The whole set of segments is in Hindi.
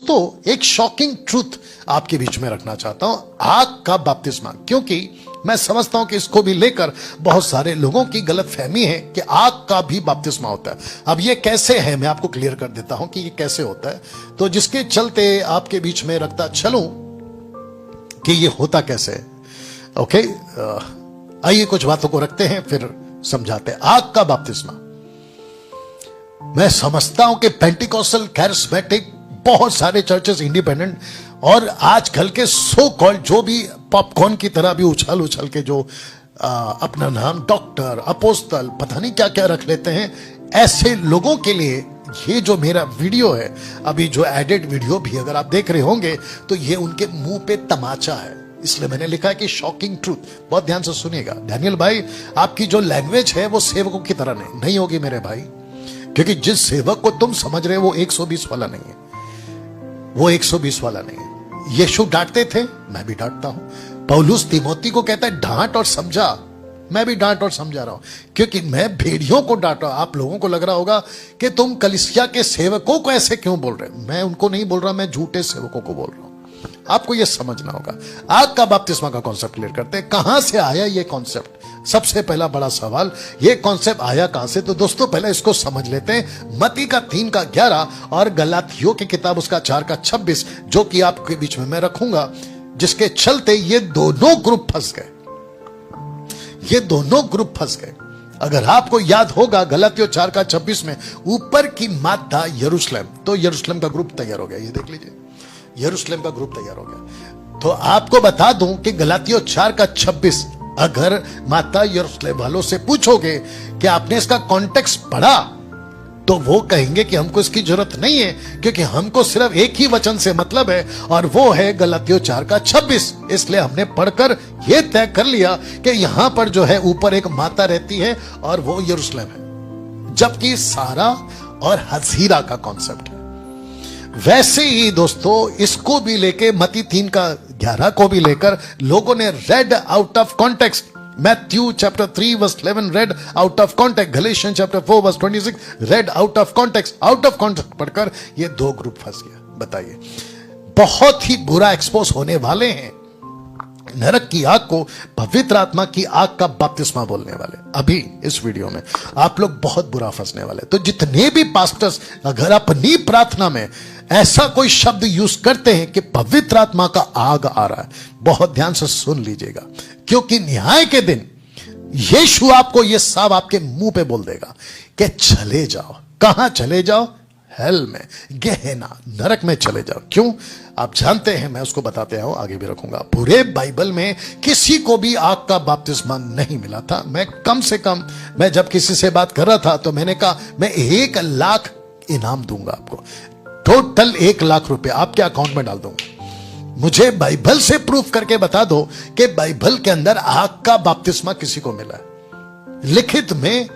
दोस्तों एक शॉकिंग ट्रूथ आपके बीच में रखना चाहता हूं, आग का बपतिस्मा, क्योंकि मैं समझता हूं कि इसको भी लेकर बहुत सारे लोगों की गलत फहमी है कि आग का भी बपतिस्मा होता है। अब ये कैसे है मैं आपको क्लियर कर देता हूं कि ये कैसे होता है, तो जिसके चलते आपके बीच में रखता चलूं कि ये होता कैसे है। ओके, आइए कुछ बातों को रखते हैं फिर समझाते हैं। आग का बपतिस्मा, मैं समझता हूं कि पेंटिकॉस्टल, कैरिस्मेटिक, बहुत सारे चर्चेस, इंडिपेंडेंट और आजकल के सो कॉल्ड जो भी पॉपकॉर्न की तरह भी उछल उछल के जो अपना नाम डॉक्टर, अपोस्तल, पता नहीं क्या क्या रख लेते हैं, ऐसे लोगों के लिए ये जो मेरा वीडियो है, अभी जो एडिट वीडियो भी अगर आप देख रहे होंगे तो ये उनके मुंह पे तमाचा है। इसलिए मैंने लिखा है कि शॉकिंग ट्रूथ। बहुत ध्यान से सुनिएगा। डैनियल भाई, आपकी जो लैंग्वेज है वो सेवकों की तरह नहीं होगी मेरे भाई, क्योंकि जिस सेवक को तुम समझ रहे हो वो 120 वाला नहीं है, वो 120 वाला नहीं है। यीशु डांटते थे, मैं भी डांटता हूं। पौलुस तीमोती को कहता है डांट और समझा, मैं भी डांट और समझा रहा हूं, क्योंकि मैं भेड़ियों को डांट रहा हूं। आप लोगों को लग रहा होगा कि तुम कलीसिया के सेवकों को ऐसे क्यों बोल रहे हो। मैं उनको नहीं बोल रहा, मैं झूठे सेवकों को बोल रहा हूं। आपको यह समझना होगा। आग का बपतिस्मा का कॉन्सेप्ट क्लियर करते हैं। कहां से आया यह कॉन्सेप्ट? सबसे पहला बड़ा सवाल, यह कॉन्सेप्ट आया कहां से? तो दोस्तों पहले इसको समझ लेते हैं। मत्ती का 3:11 और गलातियों की किताब उसका 4:26, जो कि आपके बीच में मैं रखूंगा, जिसके चलते ये दोनों ग्रुप फंस गए। ये दोनों ग्रुप फंस गए। अगर आपको याद होगा गलातियों 4:26 में ऊपर की मादा यरूशलेम, तो यरूशलेम का ग्रुप तैयार हो गया। ये देख लीजिए, यरूशलेम का ग्रुप तैयार हो गया। तो आपको बता दूं कि गलातियों 4:26, अगर माता यरूशलेम वालों से पूछोगे कि आपने इसका कॉन्टेक्स्ट पढ़ा, तो वो कहेंगे कि हमको इसकी जरूरत नहीं है, क्योंकि हमको सिर्फ एक ही वचन से मतलब है और वो है गलातियों 4:26। इसलिए हमने पढ़कर यह तय कर लिया कि यहां पर जो है ऊपर एक माता रहती है और वो यरूशलेम है, जबकि सारा और हजीरा का कॉन्सेप्ट है। वैसे ही दोस्तों इसको भी लेके मत्ती 3:11 को भी लेकर लोगों ने read out of context. Matthew chapter 3:11 read out of context, Galatian chapter 4:26 read out of context. Out of context पढ़कर ये दो ग्रुप फंस गया। बताइए, बहुत ही बुरा एक्सपोज होने वाले हैं। नरक की आग को पवित्र आत्मा की आग का बपतिस्मा बोलने वाले अभी इस वीडियो में आप लोग बहुत बुरा फंसने वाले। तो जितने भी पास्टर्स अगर अपनी प्रार्थना में ऐसा कोई शब्द यूज करते हैं कि पवित्र आत्मा का आग आ रहा है, बहुत ध्यान से सुन लीजिएगा, क्योंकि न्याय के दिन यीशु आपको यह साफ आपके मुंह पे बोल देगा कि चले जाओ। कहां चले जाओ? हेल में, गेहेना, नरक में चले जाओ। क्यों? आप जानते हैं, मैं उसको बताते हूं, आगे भी रखूंगा। पूरे बाइबल में किसी को भी आग का बपतिस्मा नहीं मिला था। मैं कम से कम, मैं जब किसी से बात कर रहा था तो मैंने कहा मैं 1 लाख इनाम दूंगा आपको, टोटल 1 लाख रुपए आपके अकाउंट में डाल दूंगा। मुझे बाइबल से प्रूफ करके बता दो कि बाइबल के अंदर आग का बपतिस्मा किसी को मिला है, लिखित में,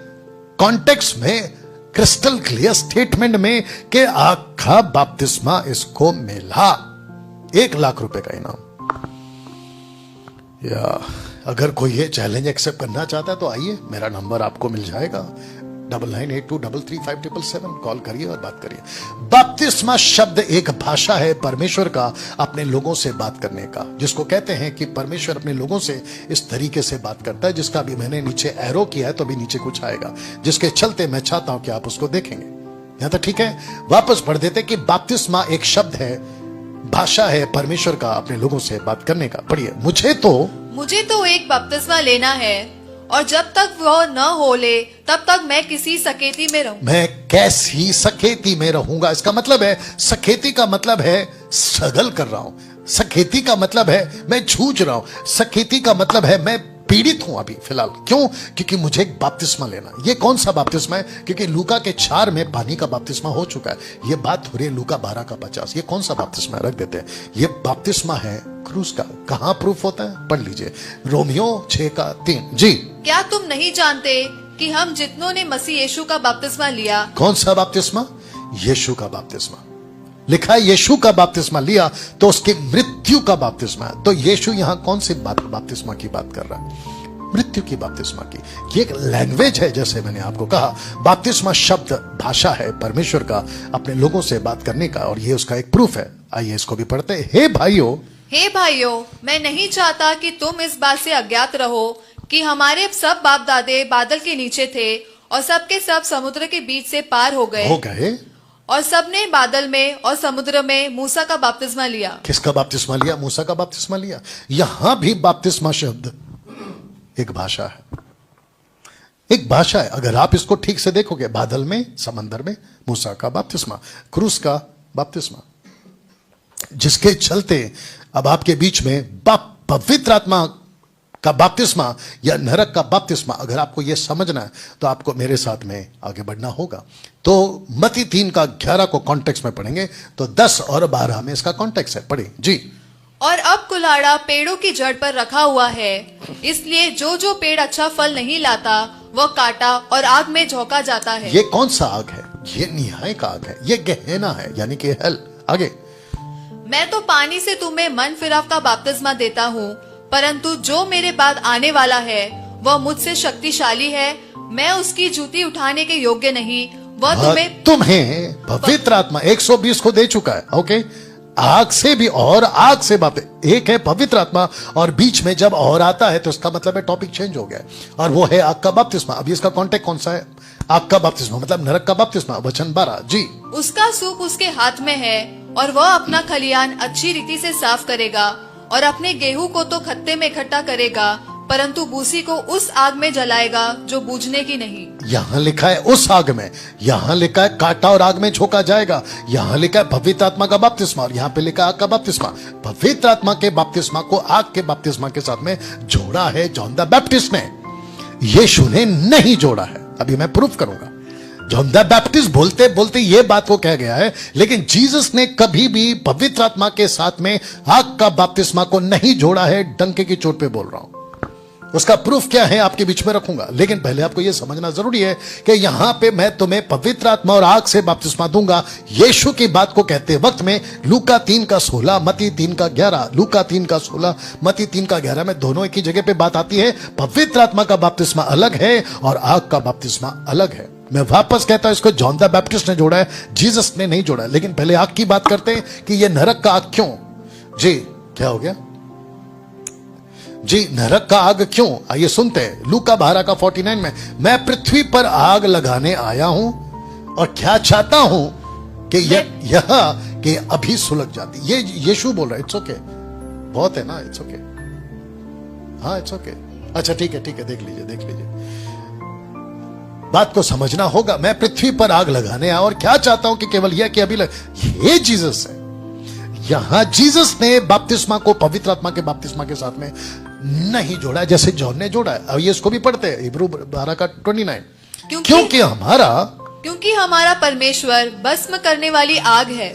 कॉन्टेक्स्ट में, क्रिस्टल क्लियर स्टेटमेंट में कि आग का बपतिस्मा इसको मिला। 1 लाख रुपए का इनाम। या अगर कोई ये चैलेंज एक्सेप्ट करना चाहता है तो आइए, मेरा नंबर आपको मिल जाएगा 9982335777। कॉल करिए और बात करिए। बपतिस्मा शब्द एक भाषा है परमेश्वर का अपने लोगों से बात करने का, जिसको कहते हैं कि परमेश्वर अपने लोगों से इस तरीके से बात करता है, जिसका भी मैंने नीचे एरो किया है, तो अभी नीचे कुछ आएगा, जिसके चलते मैं चाहता हूं कि आप उसको देखेंगे। यहां तक ठीक है? वापस पढ़ देते कि बपतिस्मा एक शब्द है, भाषा है परमेश्वर का अपने लोगों से बात करने का। पढ़िए, मुझे तो एक बपतिस्मा लेना है, और जब तक वह न हो ले तब तक मैं किसी सकेती में रहूं। मैं कैसी सकेती में रहूंगा? इसका मतलब है, सकेती का मतलब है स्ट्रगल कर रहा हूं, सकेती का मतलब है मैं जूझ रहा हूं, सकेती का मतलब है मैं पीड़ित हूं अभी फिलहाल। क्यों? क्योंकि मुझे एक बपतिस्मा लेना। ये कौन सा बपतिस्मा है? क्योंकि लूका के 4 में पानी का बपतिस्मा हो चुका है। ये बात हो रही है लूका 12:50। ये कौन सा बपतिस्मा है? रख देते हैं। ये बपतिस्मा है क्रूस का। कहां प्रूफ होता है? पढ़ लीजिए, रोमियो 6:3। जी, क्या तुम नहीं जानते कि हम जितनों ने मसीह यीशु का बपतिस्मा लिया। कौन सा बपतिस्मा? यीशु का बपतिस्मा। लिखा है यीशु का बपतिस्मा लिया तो उसकी मृत्यु का बपतिस्मा है। तो यीशु यहां कौन सी बपतिस्मा की बात कर रहा है? मृत्यु की बपतिस्मा की। ये एक लैंग्वेज है, जैसे मैंने आपको कहा बपतिस्मा शब्द भाषा है परमेश्वर का अपने लोगों से बात करने का, और ये उसका एक प्रूफ है। आइए इसको भी पढ़ते हैं। हे भाइयों, मैं नहीं चाहता कि तुम इस बात से अज्ञात रहो कि हमारे सब बाप दादे बादल के नीचे थे और सबके सब समुद्र के बीच से पार हो गए और सबने बादल में और समुद्र में मूसा का बपतिस्मा लिया। किसका बपतिस्मा लिया? मूसा का बपतिस्मा लिया। यहां भी बपतिस्मा शब्द एक भाषा है, एक भाषा है। अगर आप इसको ठीक से देखोगे, बादल में, समंदर में मूसा का बपतिस्मा, क्रूस का बपतिस्मा, जिसके चलते अब आपके बीच में पवित्र आत्मा का बपतिस्मा या नरक का बपतिस्मा, अगर आपको यह समझना है तो आपको मेरे साथ में आगे बढ़ना होगा। तो मत्ती 3:11 को कॉन्टेक्स्ट में पढ़ेंगे तो 10 और 12 में इसका कॉन्टेक्स्ट है। पढ़िए जी। और अब कुल्हाड़ा पेड़ों की जड़ पर रखा हुआ है, इसलिए जो जो पेड़ अच्छा फल नहीं लाता वह काटा और आग में झोंका जाता है। ये कौन सा आग है? ये न्याय का आग है, ये गहना है, यानी कि हेल। आगे, मैं तो पानी से तुम्हें मन फिराव का बपतिस्मा देता हूँ, परंतु जो मेरे बाद आने वाला है वह मुझसे शक्तिशाली है, मैं उसकी जूती उठाने के योग्य नहीं। वह तुम्हें पवित्र आत्मा 120 को दे चुका है। ओके, आग से भी और आग से बातें। एक है पवित्र आत्मा और बीच में जब और आता है तो इसका मतलब है टॉपिक चेंज हो गया, और वो है आग का बपतिस्मा। अभी इसका कॉन्टेक्ट कौन सा है? आग का बपतिस्मा मतलब नरक का बपतिस्मा। वचन 12 जी। उसका सूप उसके हाथ में है और वह अपना खलियान अच्छी रीति से साफ करेगा और अपने गेहूं को तो खत्ते में इकट्ठा करेगा, परंतु भूसी को उस आग में जलाएगा जो बूझने की नहीं। यहाँ लिखा है उस आग में, यहाँ लिखा है काटा और आग में झोंका जाएगा, यहाँ लिखा है पवित्र आत्मा का बपतिस्मा, और यहाँ पे लिखा आग का बपतिस्मा। पवित्र आत्मा के बपतिस्मा को आग के बपतिस्मा के साथ में जोड़ा है जॉन द बैप्टिस्ट ने, यीशु ने नहीं जोड़ा है। अभी मैं प्रूफ करूंगा। जॉन द बैप्टिस्ट बोलते बोलते ये बात को कह गया है, लेकिन जीसस ने कभी भी पवित्र आत्मा के साथ में आग का बपतिस्मा को नहीं जोड़ा है। डंके की चोट पे बोल रहा हूं। उसका प्रूफ क्या है आपके बीच में रखूंगा, लेकिन पहले आपको यह समझना जरूरी है कि यहां पे मैं तुम्हें पवित्र आत्मा और आग से बपतिस्मा दूंगा। यीशु की बात को कहते वक्त में लूका 3:16, मत्ती 3:11, लूका 3:16, मत्ती 3:11 में दोनों एक ही जगह पे बात आती है। पवित्र आत्मा का बपतिस्मा अलग है और आग का बपतिस्मा अलग है। मैं वापस कहता हूं, इसको जॉन द बैप्टिस्ट ने जोड़ा है, जीसस ने नहीं जोड़ा है। लेकिन पहले आग की बात करते हैं कि यह नरक का आग क्यों। जी, क्या हो गया जी? नरक का आग क्यों? आइए सुनते हैं। लूका 12:49 में, मैं पृथ्वी पर आग लगाने आया हूं और क्या चाहता हूं कि यह कि अभी सुलग जाती। ये यीशु बोल रहा है। इट्स ओके, बहुत है ना, इट्स ओके, हाँ इट्स ओके। अच्छा ठीक है, देख लीजिए बात को समझना होगा। मैं पृथ्वी पर आग लगाने आया और क्या चाहता हूं कि केवल यह कि अभी ये जीसस है। यहां जीसस ने बपतिस्मा को पवित्र आत्मा के बपतिस्मा के साथ में नहीं जोड़ा जैसे जॉन ने जोड़ा है। अब ये इसको भी पढ़ते हैं, इब्रू 12:29, क्योंकि हमारा परमेश्वर भस्म करने वाली आग है।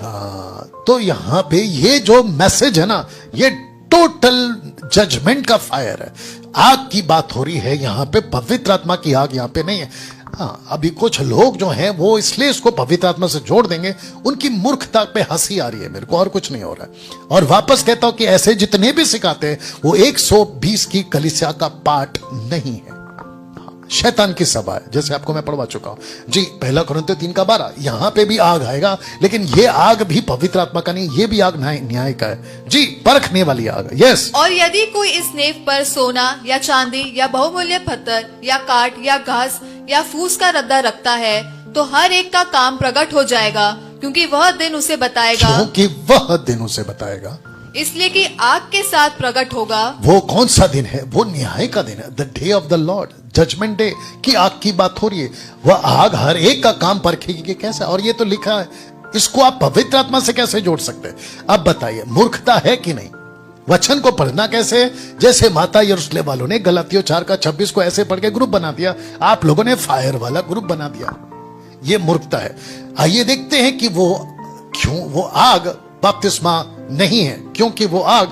तो यहां पे ये जो मैसेज है ना, ये टोटल जजमेंट का फायर है। आग की बात हो रही है यहां पे, पवित्र आत्मा की आग यहां पे नहीं है। हाँ, अभी कुछ लोग जो हैं वो इसलिए इसको पवित्र आत्मा से जोड़ देंगे, उनकी मूर्खता पे हंसी आ रही है मेरे को, और कुछ नहीं हो रहा है। और वापस कहता हूं कि ऐसे जितने भी सिखाते हैं वो 120 की कलीसिया का पार्ट नहीं है, शैतान की सभा है, जैसे आपको मैं पढ़वा चुका हूं जी। 1 कुरिन्थियों 3:12, यहां पे भी आग आएगा, लेकिन ये आग भी पवित्र आत्मा का नहीं, ये भी आग न्याय का है जी, परखने वाली आग। यस। और यदि कोई इस नेव पर सोना या चांदी या बहुमूल्य पत्थर या काठ या घास या फूस का रद्दा रखता है, तो हर एक का काम प्रकट हो जाएगा, क्योंकि वह दिन उसे बताएगा। इसलिए कि आग के साथ प्रकट होगा। वो कौन सा दिन है? वो न्याय का दिन है, the day of the Lord, judgement day की आग की बात हो रही है। वह आग हर एक का काम परखेगी कि कैसा, और ये तो लिखा है। इसको आप पवित्र आत्मा से कैसे जोड़ सकते हैं? अब बताइए, मूर्खता है कि नहीं? वचन को पढ़ना कैसे? जैसे माता यरूशलेम वालों ने गलातियों 4:26 को ऐसे पढ़ के ग्रुप बना दिया, आप लोगों ने फायर वाला ग्रुप बना दिया। ये मूर्खता है। आइए देखते हैं कि वो क्यों वो आग बपतिस्मा नहीं है, क्योंकि वो आग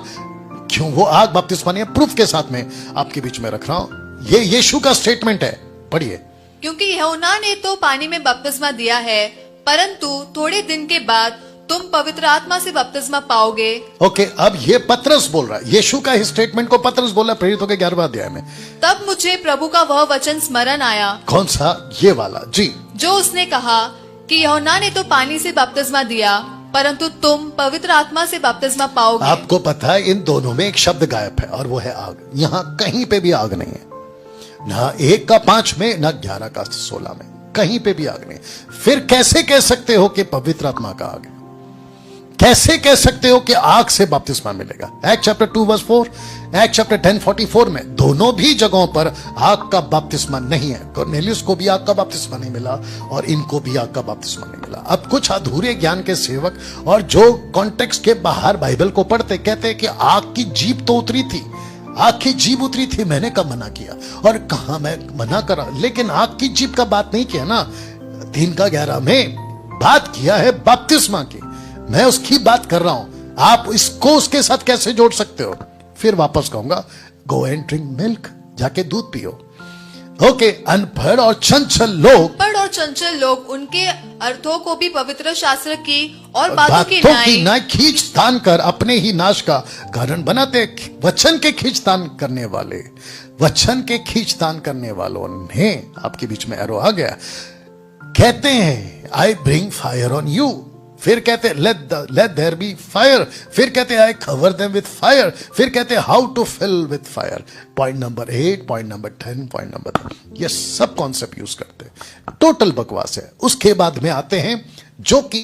बपतिस्मा नहीं है। प्रूफ के साथ में आपके बीच में रख रहा हूं, ये यीशु का स्टेटमेंट है। पढ़िए। क्योंकि यूहन्ना ने तो पानी में बपतिस्मा दिया है, परंतु थोड़े दिन के बाद तुम पवित्र आत्मा से बपतिस्मा पाओगे। ओके, अब ये पतरस बोल रहा है, यीशु का इस स्टेटमेंट को पतरस बोला प्रेरितों के 11वें अध्याय में। तब मुझे प्रभु का वह वचन स्मरण आया कौन सा? ये वाला जी। जो उसने कहा कि यूहन्ना ने तो पानी से बपतिस्मा दिया, परंतु तुम पवित्र आत्मा से बपतिस्मा पाओगे। आपको पता है इन दोनों में एक शब्द गायब है और वो है आग। यहां कहीं पे भी आग नहीं है, ना 1:5 में, ना 11:16 में, कहीं पे भी आग नहीं। फिर कैसे कह सकते हो कि पवित्र आत्मा का आग है? कैसे कह सकते हो कि आग से बपतिस्मा मिलेगा? Act chapter 2 verse 4, act chapter 10:44 में दोनों भी जगहों पर आग का बपतिस्मा नहीं है। कॉर्नेलियस को भी आग का बपतिस्मा नहीं मिला और इनको भी आग का बपतिस्मा नहीं मिला। अब कुछ अधूरे ज्ञान के सेवक और जो कॉन्टेक्स्ट के बाहर बाइबल को पढ़ते कहते हैं कि आग की जीभ तो उतरी थी, आग की जीभ उतरी थी, मैंने कब मना किया? और कहा मैं मना करा, लेकिन आग की जीभ का बात नहीं किया ना। 3:11 में बात किया है बपतिस्मा की, मैं उसकी बात कर रहा हूं। आप इसको उसके साथ कैसे जोड़ सकते हो? फिर वापस कहूंगा, गो एंड ड्रिंक मिल्क, जाके दूध पियो। ओके, अनपढ़ और चंचल लोग उनके अर्थों को भी पवित्र शास्त्र की और बातों की ना खींचतान कर अपने ही नाश का कारण बनाते। वचन के खींचतान करने वालों ने, आपके बीच में एरो आ गया, कहते हैं I bring fire on you, फिर कहते लेट देयर बी फायर, फिर कहते I cover them with fire, फिर कहते how to fill with fire. Point number 8, point number 10, point number 3, ये सब कॉन्सेप्ट यूज करते हैं। टोटल बकवास है। उसके बाद में आते हैं जो कि